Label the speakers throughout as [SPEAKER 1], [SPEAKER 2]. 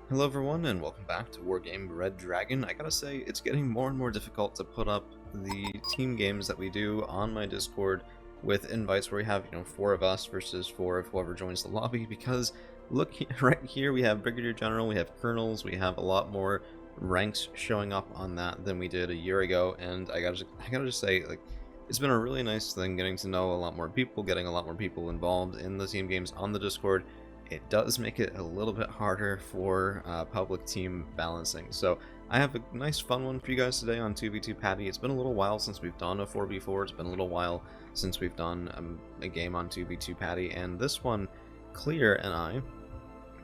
[SPEAKER 1] Hello everyone and welcome back to Wargame Red Dragon. I gotta say, it's getting more and more difficult to put up the team games that we do on my Discord with invites where we have, 4 of us versus 4 of whoever joins the lobby, because look right here, we have Brigadier General, we have Colonels, we have a lot more ranks showing up on that than we did a year ago, and I gotta just say, like, it's been a really nice thing getting to know a lot more people, getting a lot more people involved in the team games on the Discord. It does make it a little bit harder for public team balancing. So I have a nice fun one for you guys today on 2v2 Paddy. It's been a little while since we've done a 4v4. It's been a little while since we've done a game on 2v2 Paddy. And this one, Clear and I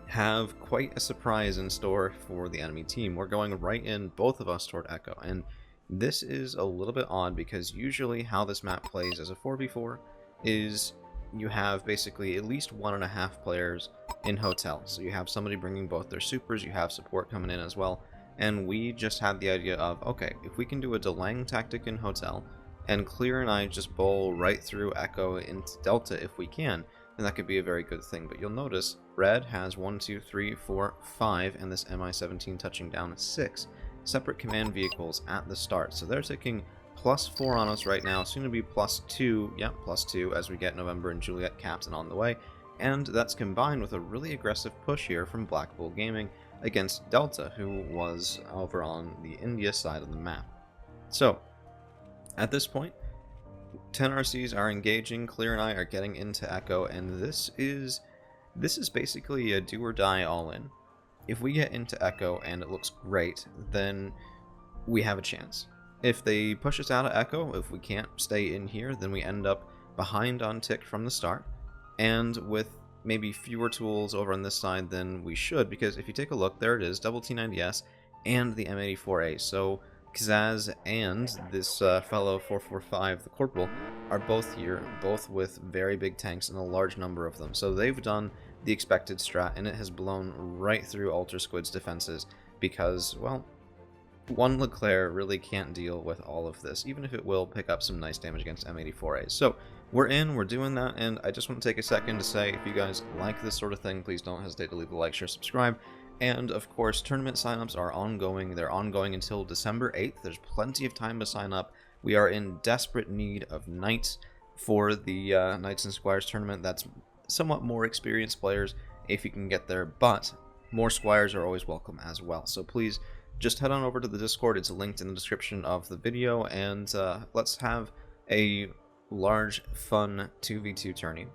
[SPEAKER 1] have quite a surprise in store for the enemy team. We're going right in, both of us, toward Echo. And this is a little bit odd because usually how this map plays as a 4v4 is you have basically at least 1.5 players in hotel. So you have somebody bringing both their supers, you have support coming in as well. And we just had the idea of, okay, if we can do a delaying tactic in hotel, and Clear and I just bowl right through Echo into Delta if we can, then that could be a very good thing. But you'll notice Red has 1, 2, 3, 4, 5, and this MI-17 touching down 6 separate command vehicles at the start. So they're taking +4 on us right now, soon to be +2, yeah, +2 as we get November and Juliet Captain on the way, and that's combined with a really aggressive push here from Black Bull Gaming against Delta, who was over on the India side of the map. So, at this point, 10 RCs are engaging, Clear and I are getting into Echo, and this is basically a do or die all in. If we get into Echo and it looks great, then we have a chance. If they push us out of Echo, if we can't stay in here, then we end up behind on tick from the start, and with maybe fewer tools over on this side than we should, because if you take a look, there it is, double T90S and the M84A. So Kazaz and this fellow 445, the Corporal, are both here, both with very big tanks and a large number of them. So they've done the expected strat, and it has blown right through Ultra Squid's defenses because, well, one Leclerc really can't deal with all of this, even if it will pick up some nice damage against M84As. So we're doing that, and I just want to take a second to say, if you guys like this sort of thing, please don't hesitate to leave a like, share, subscribe. And of course, tournament signups are ongoing. They're ongoing until December 8th. There's plenty of time to sign up. We are in desperate need of knights for the Knights and Squires tournament. That's somewhat more experienced players if you can get there, but more squires are always welcome as well. So please just head on over to the Discord. It's linked in the description of the video, and let's have a large, fun 2v2 tourney.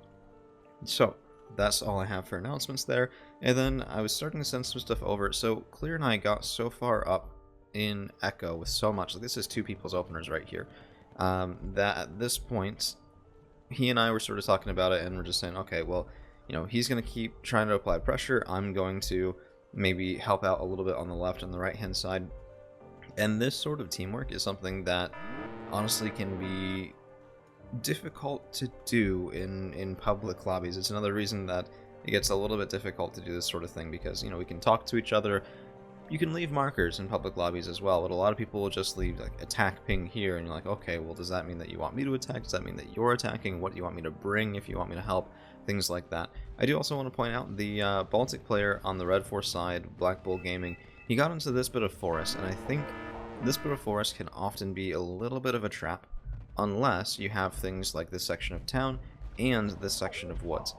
[SPEAKER 1] So that's all I have for announcements there. And then I was starting to send some stuff over. So Clear and I got so far up in Echo with so much, like this is 2 people's openers right here, that at this point he and I were sort of talking about it, and we're just saying, okay, well, he's going to keep trying to apply pressure. I'm going to maybe help out a little bit on the left and the right hand side. And this sort of teamwork is something that honestly can be difficult to do in public lobbies. It's another reason that it gets a little bit difficult to do this sort of thing, because we can talk to each other. You can leave markers in public lobbies as well, but a lot of people will just leave like attack ping here, and you're like, okay, well, does that mean that you want me to attack? Does that mean that you're attacking? What do you want me to bring if you want me to help? Things like that. I do also want to point out the Baltic player on the Red Force side, Black Bull Gaming. He got into this bit of forest, and I think this bit of forest can often be a little bit of a trap, unless you have things like this section of town and this section of woods,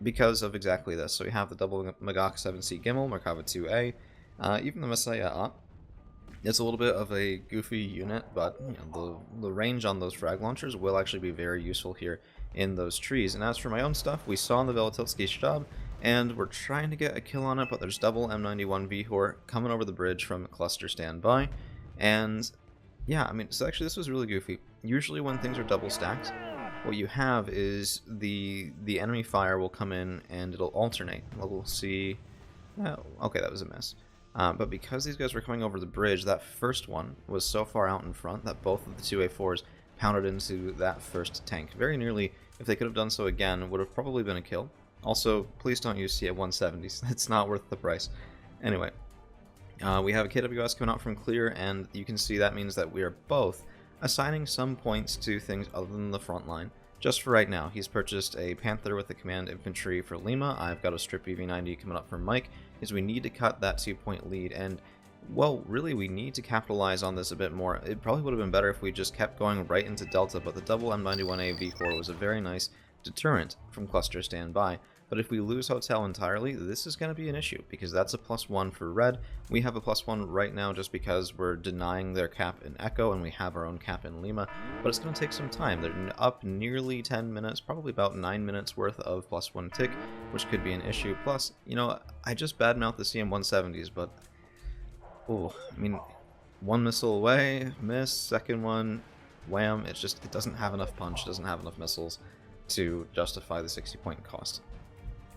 [SPEAKER 1] because of exactly this. So we have the double Magak 7C Gimel, Merkava 2A, even the Messiah up. It's a little bit of a goofy unit, but the range on those frag launchers will actually be very useful here in those trees. And as for my own stuff, we saw in the Velotelsky Stab, and we're trying to get a kill on it, but there's double M91 Vihor coming over the bridge from cluster standby. And yeah, I mean, so actually this was really goofy. Usually when things are double stacked, what you have is the enemy fire will come in and it'll alternate. We'll see. Okay, that was a miss. But because these guys were coming over the bridge, that first one was so far out in front that both of the 2A4s pounded into that first tank. Very nearly, if they could have done so again, would have probably been a kill. Also, please don't use CA-170s. It's not worth the price. Anyway, we have a KWS coming out from Clear, and you can see that means that we are both assigning some points to things other than the front line. Just for right now, he's purchased a Panther with the command infantry for Lima. I've got a strip EV90 coming up from Mike, is we need to cut that 2-point lead, and well, really we need to capitalize on this a bit more. It probably would have been better if we just kept going right into Delta, but the double M91A V4 was a very nice deterrent from cluster standby. But if we lose Hotel entirely, this is going to be an issue, because that's a +1 for Red. We have a +1 right now just because we're denying their cap in Echo, and we have our own cap in Lima, but it's going to take some time. They're up nearly 10 minutes, probably about 9 minutes worth of +1 tick, which could be an issue. Plus, you know, I just badmouthed the CM170s, but, oh, I mean, one missile away, miss, second one, wham, it doesn't have enough punch, doesn't have enough missiles to justify the 60-point cost.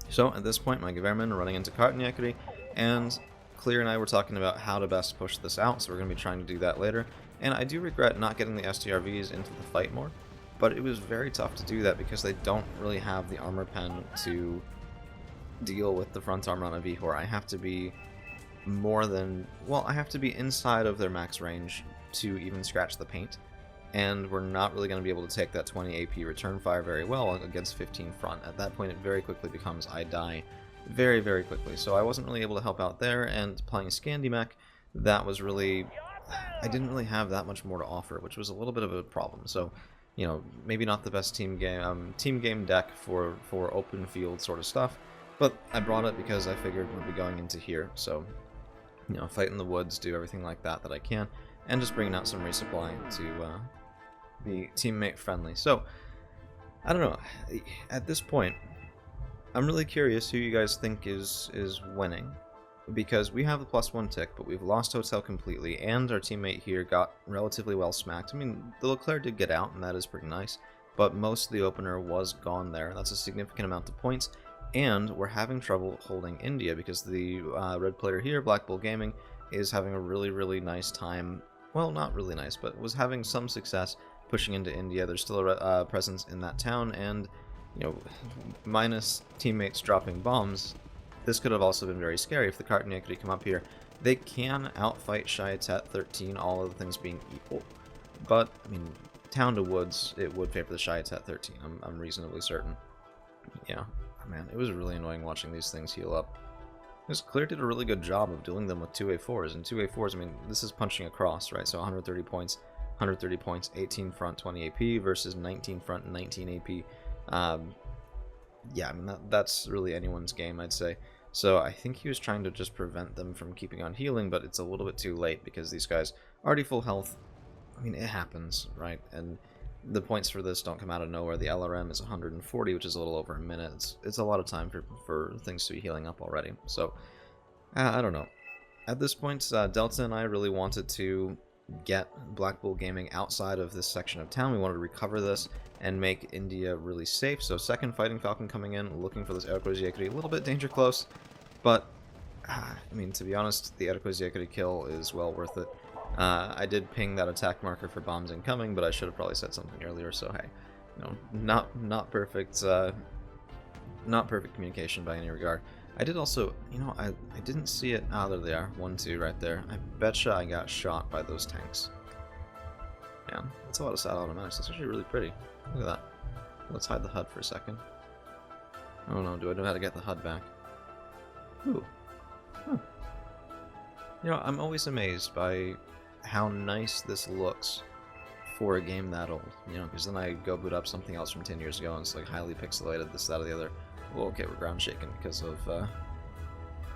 [SPEAKER 1] So at this point, my Gewehrmen are running into Kartanyekri, and Clear and I were talking about how to best push this out, so we're going to be trying to do that later. And I do regret not getting the STRVs into the fight more, but it was very tough to do that because they don't really have the armor pen to deal with the front armor on a V4. I have to be more than, well, I have to be inside of their max range to even scratch the paint. And we're not really going to be able to take that 20 AP return fire very well against 15 front. At that point, it very quickly becomes I die very, very quickly. So I wasn't really able to help out there, and playing Scandimech, that was really, I didn't really have that much more to offer, which was a little bit of a problem. So, you know, maybe not the best team game deck for open field sort of stuff, but I brought it because I figured we'd be going into here. So, you know, fight in the woods, do everything like that I can, and just bringing out some resupply to be teammate friendly. So, I don't know, at this point, I'm really curious who you guys think is winning, because we have the +1 tick, but we've lost Hotel completely, and our teammate here got relatively well smacked. I mean, the Leclerc did get out, and that is pretty nice, but most of the opener was gone there. That's a significant amount of points, and we're having trouble holding India, because the red player here, Black Bull Gaming, is having a really, really nice time. Well, not really nice, but was having some success pushing into India. There's still a presence in that town, and, you know, minus teammates dropping bombs, this could have also been very scary if the Kartanyekri come up here. They can outfight Shiatet 13, all other things being equal, but, I mean, town to woods, it would favor the Shiatet 13, I'm reasonably certain. Yeah, man, it was really annoying watching these things heal up. Because Clear did a really good job of dealing them with 2A4s, and 2A4s, I mean, this is punching across, right? So 130 points, 130 points, 18 front, 20 AP versus 19 front, 19 AP. Yeah, I mean, that's really anyone's game, I'd say. So I think he was trying to just prevent them from keeping on healing, but it's a little bit too late because these guys are already full health. I mean, it happens, right? And the points for this don't come out of nowhere. The LRM is 140, which is a little over a minute. It's a lot of time for things to be healing up already. So, I don't know. At this point, Delta and I really wanted to get Black Bull Gaming outside of this section of town. We wanted to recover this and make India really safe. So second Fighting Falcon coming in, looking for this Erkozyekri. A little bit danger close, but, I mean, to be honest, the Erkozyekri kill is well worth it. I did ping that attack marker for bombs incoming, but I should have probably said something earlier, so hey, you know, not perfect, not perfect communication by any regard. I did also, you know, I didn't see it. Ah, there they are. 1-2 right there. I betcha I got shot by those tanks. Man, that's a lot of sad automatics. That's actually really pretty. Look at that. Let's hide the HUD for a second. Oh no, do I know how to get the HUD back? Ooh. Huh. You know, I'm always amazed by how nice this looks for a game that old. You know, because then I go boot up something else from 10 years ago and it's like highly pixelated, this, that, or the other. Well, okay, we're ground shaken because of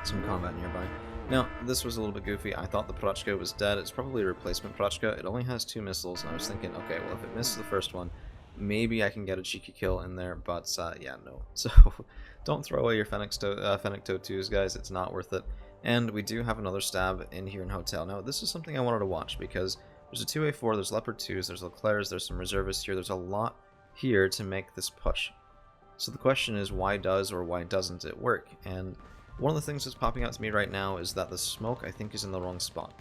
[SPEAKER 1] some combat nearby. Now, this was a little bit goofy. I thought the Prochka was dead. It's probably a replacement Prochka. It only has 2 missiles, and I was thinking, okay, well, if it misses the first one, maybe I can get a cheeky kill in there, but yeah, no. So, don't throw away your Fennec Toad 2s, guys. It's not worth it. And we do have another stab in here in Hotel. Now, this is something I wanted to watch, because there's a 2A4, there's Leopard 2s, there's Leclercs, there's some reservists here. There's a lot here to make this push. So the question is, why does or why doesn't it work? And one of the things that's popping out to me right now is that the smoke, I think, is in the wrong spot.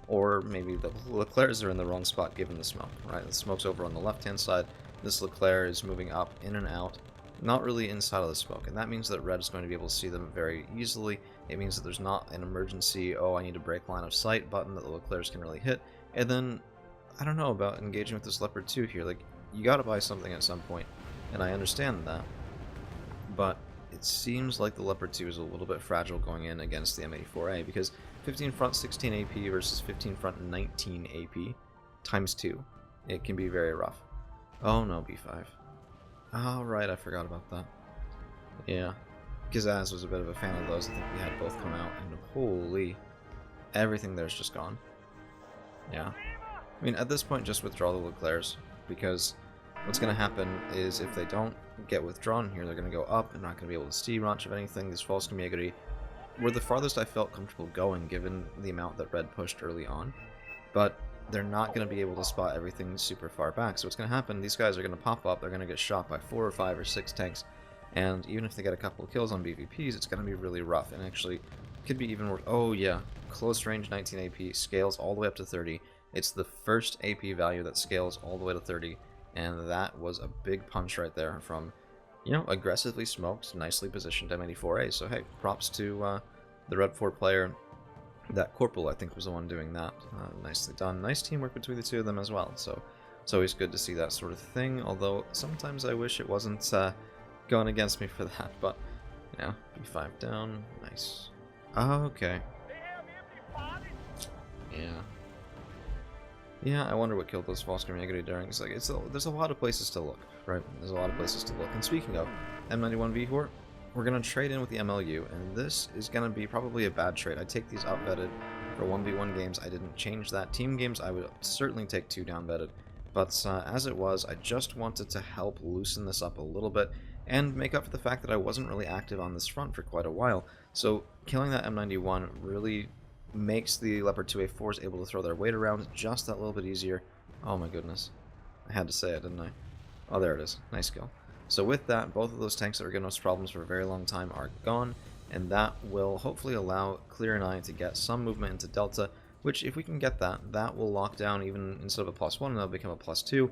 [SPEAKER 1] Or maybe the Leclercs are in the wrong spot given the smoke, right? The smoke's over on the left-hand side. This Leclerc is moving up, in and out, not really inside of the smoke. And that means that Red is going to be able to see them very easily. It means that there's not an emergency, oh, I need to break line of sight button that the Leclercs can really hit. And then, I don't know about engaging with this Leopard 2 here. Like, you gotta buy something at some point. And I understand that, but it seems like the Leopard 2 is a little bit fragile going in against the M84A, because 15 front 16 AP versus 15 front 19 AP times 2. It can be very rough. Oh no, B5. Oh right, I forgot about that. Yeah. Gazaz was a bit of a fan of those. I think we had both come out, and holy, everything there's just gone. Yeah. I mean, at this point, just withdraw the Leclercs, because what's going to happen is if they don't get withdrawn here, they're going to go up and not going to be able to see much of anything. These false Kamiagari were the farthest I felt comfortable going, given the amount that Red pushed early on, but they're not going to be able to spot everything super far back. So what's going to happen, these guys are going to pop up, they're going to get shot by 4 or 5 or 6 tanks, and even if they get a couple of kills on BVPs, it's going to be really rough, and actually could be even worse. Oh yeah, close range 19 AP, scales all the way up to 30. It's the first AP value that scales all the way to 30, and that was a big punch right there from, you know, aggressively smoked, nicely positioned M84A. So hey, props to the Red 4 player. That Corporal, I think, was the one doing that. Nicely done. Nice teamwork between the two of them as well. So it's always good to see that sort of thing, although sometimes I wish it wasn't going against me for that. But, yeah, B5 down. Nice. Okay. Yeah. Yeah, I wonder what killed those false Kamiagari during. It's like, there's a lot of places to look, right? There's a lot of places to look. And speaking of M91 V4, we're going to trade in with the MLU, and this is going to be probably a bad trade. I take these up vetted for 1v1 games. I didn't change that. Team games, I would certainly take 2 down vetted. But as it was, I just wanted to help loosen this up a little bit and make up for the fact that I wasn't really active on this front for quite a while. So killing that M91 really makes the Leopard 2A4s able to throw their weight around just that little bit easier. Oh my goodness. I had to say it, didn't I? Oh, there it is. Nice kill. So with that, both of those tanks that were giving us problems for a very long time are gone, and that will hopefully allow Clear and I to get some movement into Delta, which if we can get that, that will lock down even instead of a +1, that'll become a +2,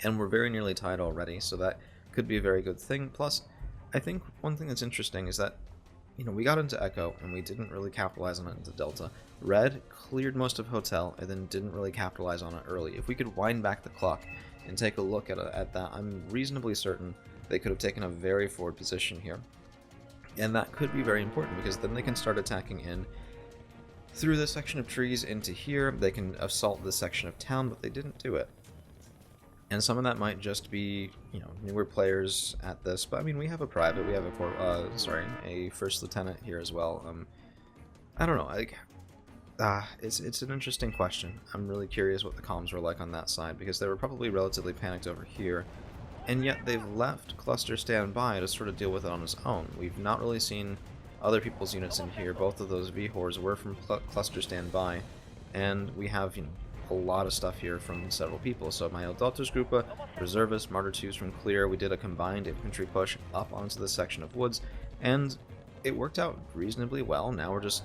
[SPEAKER 1] and we're very nearly tied already, so that could be a very good thing. Plus, I think one thing that's interesting is that, you know, we got into Echo, and we didn't really capitalize on it into Delta. Red cleared most of Hotel, and then didn't really capitalize on it early. If we could wind back the clock and take a look at that, I'm reasonably certain they could have taken a very forward position here. And that could be very important, because then they can start attacking in through this section of trees into here. They can assault this section of town, but they didn't do it. And some of that might just be, you know, newer players at this, but I mean, we have a private, we have a first lieutenant here as well. I don't know, like, it's an interesting question. I'm really curious what the comms were like on that side, because they were probably relatively panicked over here, and yet they've left Cluster standby to sort of deal with it on its own. We've not really seen other people's units in here. Both of those VHORs were from Cluster standby, and we have, you know, a lot of stuff here from several people. So my Delta's Grupa, Reservists, Martyr 2s from Clear, we did a combined infantry push up onto this section of woods, and it worked out reasonably well. Now we're just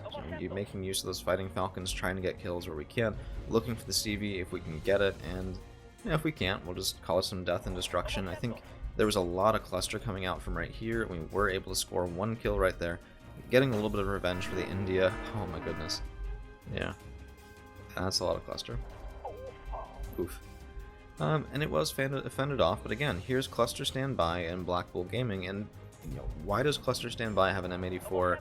[SPEAKER 1] making use of those Fighting Falcons, trying to get kills where we can, looking for the CV if we can get it, and you know, if we can't, we'll just call it some death and destruction. I think there was a lot of cluster coming out from right here. We were able to score 1 kill right there, getting a little bit of revenge for the India. Oh my goodness. Yeah. That's a lot of cluster. Oof. And it was fended off, but again, here's Cluster Standby and Black Bull Gaming, and you know, why does Cluster Standby have an M84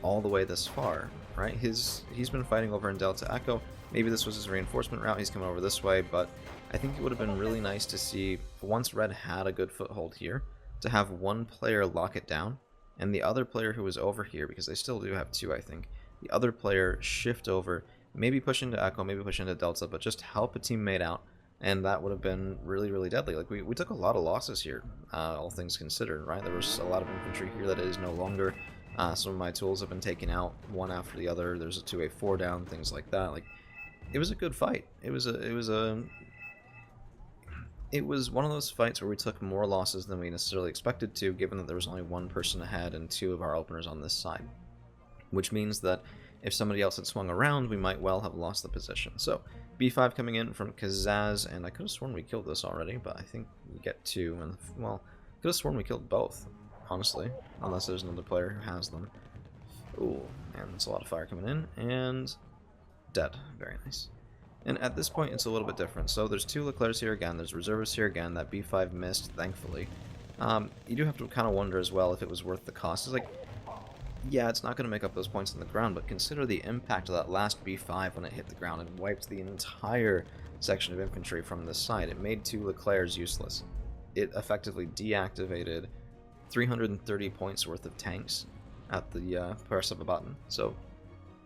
[SPEAKER 1] all the way this far, right? He's been fighting over in Delta Echo. Maybe this was his reinforcement route, he's coming over this way, but I think it would have been really nice to see, once Red had a good foothold here, to have one player lock it down, and the other player who was over here, because they still do have 2, I think, the other player shift over, maybe push into Echo, maybe push into Delta, but just help a teammate out, and that would have been really, really deadly. Like, we took a lot of losses here, all things considered, right? There was a lot of infantry here that is no longer. Some of my tools have been taken out, one after the other. There's a 2A4 down, things like that. Like, it was a good fight. It was one of those fights where we took more losses than we necessarily expected to, given that there was only 1 person ahead and 2 of our openers on this side. Which means that if somebody else had swung around, we might well have lost the position. So, B5 coming in from Kazaz, and I could have sworn we killed this already, but I think we get 2, and, well, could have sworn we killed both, honestly, unless there's another player who has them. Ooh, and there's a lot of fire coming in, and dead. Very nice. And at this point, it's a little bit different. So there's 2 Leclercs here again, there's Reservists here again, that B5 missed, thankfully. You do have to kind of wonder as well if it was worth the cost. It's like, yeah, it's not going to make up those points on the ground, but consider the impact of that last B5 when it hit the ground and wiped the entire section of infantry from this side. It made 2 Leclercs useless. It effectively deactivated 330 points worth of tanks at the press of a button, so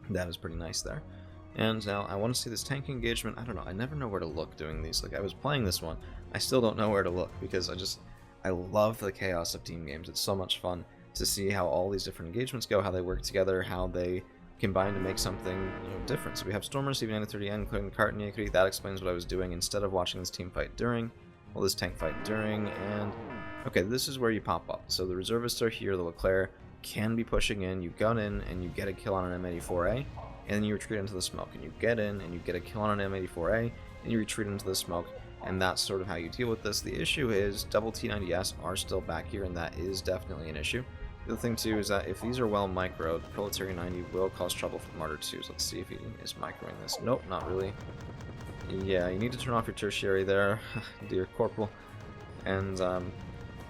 [SPEAKER 1] that is pretty nice there. And now I want to see this tank engagement. I don't know, I never know where to look doing these. Like, I was playing this one, I still don't know where to look, because I love the chaos of team games. It's so much fun to see how all these different engagements go, how they work together, how they combine to make something, different. So we have Stormers, CV-9030, and including Carton. That explains what I was doing instead of watching this team fight during, well, this tank fight during, and okay, this is where you pop up. So the reservists are here, the Leclerc can be pushing in, you gun in, and you get a kill on an M84A, and then you retreat into the smoke, and you get in, and you get a kill on an M84A, and you retreat into the smoke, and that's sort of how you deal with this. The issue is double T90S are still back here, and that is definitely an issue. The other thing too is that if these are well microed, Proletarian 90 will cause trouble for Martyr 2s. Let's see if he is microing this. Nope, not really. Yeah, you need to turn off your tertiary there, dear Corporal, and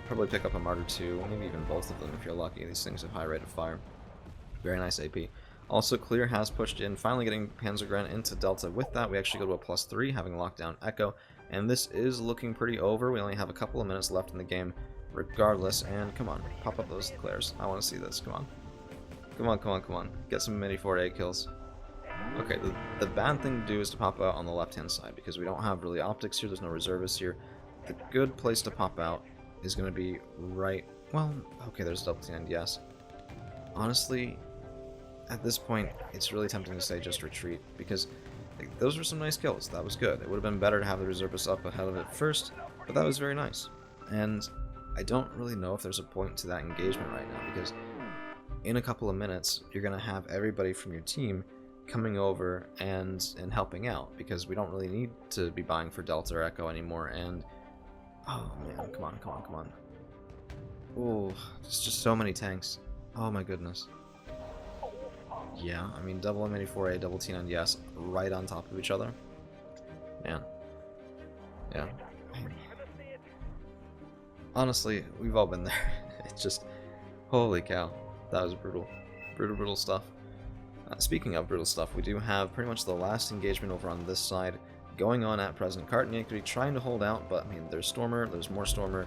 [SPEAKER 1] probably pick up a Martyr 2, maybe even both of them if you're lucky. These things have high rate of fire. Very nice AP. Also, Clear has pushed in, finally getting Panzergren into Delta. With that, we actually go to a +3, having locked down Echo, and this is looking pretty over. We only have a couple of minutes left in the game regardless, and come on, pop up those Leclercs. I want to see this, come on. Come on, come on, come on. Get some mini-4A kills. Okay, the bad thing to do is to pop out on the left-hand side, because we don't have really optics here, there's no reservists here. The good place to pop out is going to be right, well, okay, there's double T90, yes. Honestly, at this point, it's really tempting to say just retreat, because like, those were some nice kills. That was good. It would have been better to have the reservists up ahead of it first, but that was very nice. And I don't really know if there's a point to that engagement right now, because in a couple of minutes, you're going to have everybody from your team coming over and helping out, because we don't really need to be buying for Delta or Echo anymore, and oh man, come on, come on, come on. Oh, there's just so many tanks. Oh my goodness. Yeah, I mean, double M84A, double T90S, right on top of each other. Man. Yeah. Honestly, we've all been there. It's just, holy cow. That was brutal. Brutal, brutal stuff. Speaking of brutal stuff, we do have pretty much the last engagement over on this side going on at present. Carton could be trying to hold out, but I mean, there's Stormer, there's more Stormer.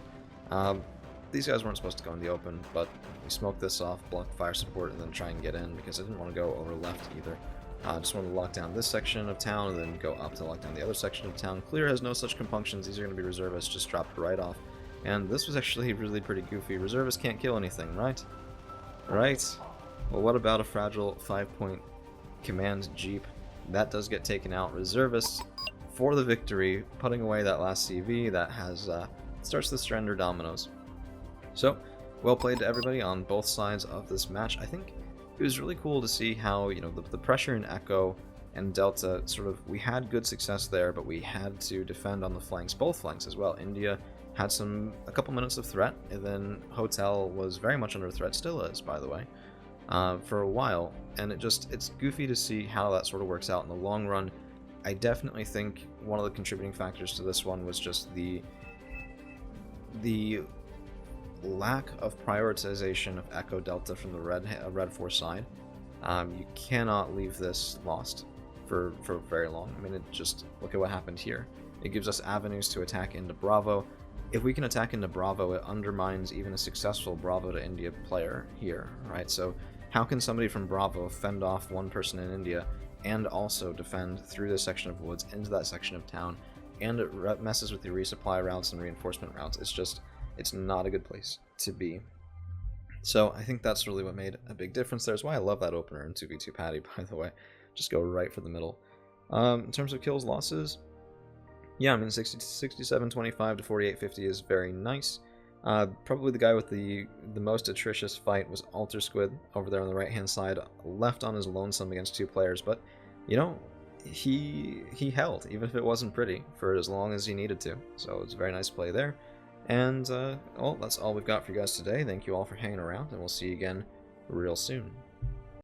[SPEAKER 1] These guys weren't supposed to go in the open, but we smoked this off, blocked fire support, and then try and get in, because I didn't want to go over left either. I just wanted to lock down this section of town, and then go up to lock down the other section of town. Clear has no such compunctions, these are going to be reservists, just dropped right off. And this was actually really pretty goofy. Reservists can't kill anything, right? Right? Well, what about a fragile 5-point command jeep? That does get taken out. Reservists for the victory, putting away that last CV that has starts the Strender dominoes. So, well played to everybody on both sides of this match. I think it was really cool to see how, the pressure in Echo and Delta, sort of, we had good success there, but we had to defend on the flanks, both flanks as well. India had a couple minutes of threat, and then Hotel was very much under threat, still is, by the way, for a while, and it's goofy to see how that sort of works out in the long run. I definitely think one of the contributing factors to this one was just the lack of prioritization of Echo Delta from the Red 4 side. You cannot leave this lost for very long. I mean, look at what happened here. It gives us avenues to attack into Bravo. If we can attack into Bravo, it undermines even a successful Bravo to India player here, right? So how can somebody from Bravo fend off one person in India and also defend through this section of woods into that section of town, and it messes with your resupply routes and reinforcement routes? It's not a good place to be. So I think that's really what made a big difference there. Is why I love that opener in 2v2 Paddy, by the way. Just go right for the middle. In terms of kills, losses, yeah, I mean, 67-25 to 48-50 is very nice. Probably the guy with the most atricious fight was Alter Squid over there on the right-hand side, left on his lonesome against 2 players, but, he held, even if it wasn't pretty, for as long as he needed to. So it's a very nice play there. And, well, that's all we've got for you guys today. Thank you all for hanging around, and we'll see you again real soon.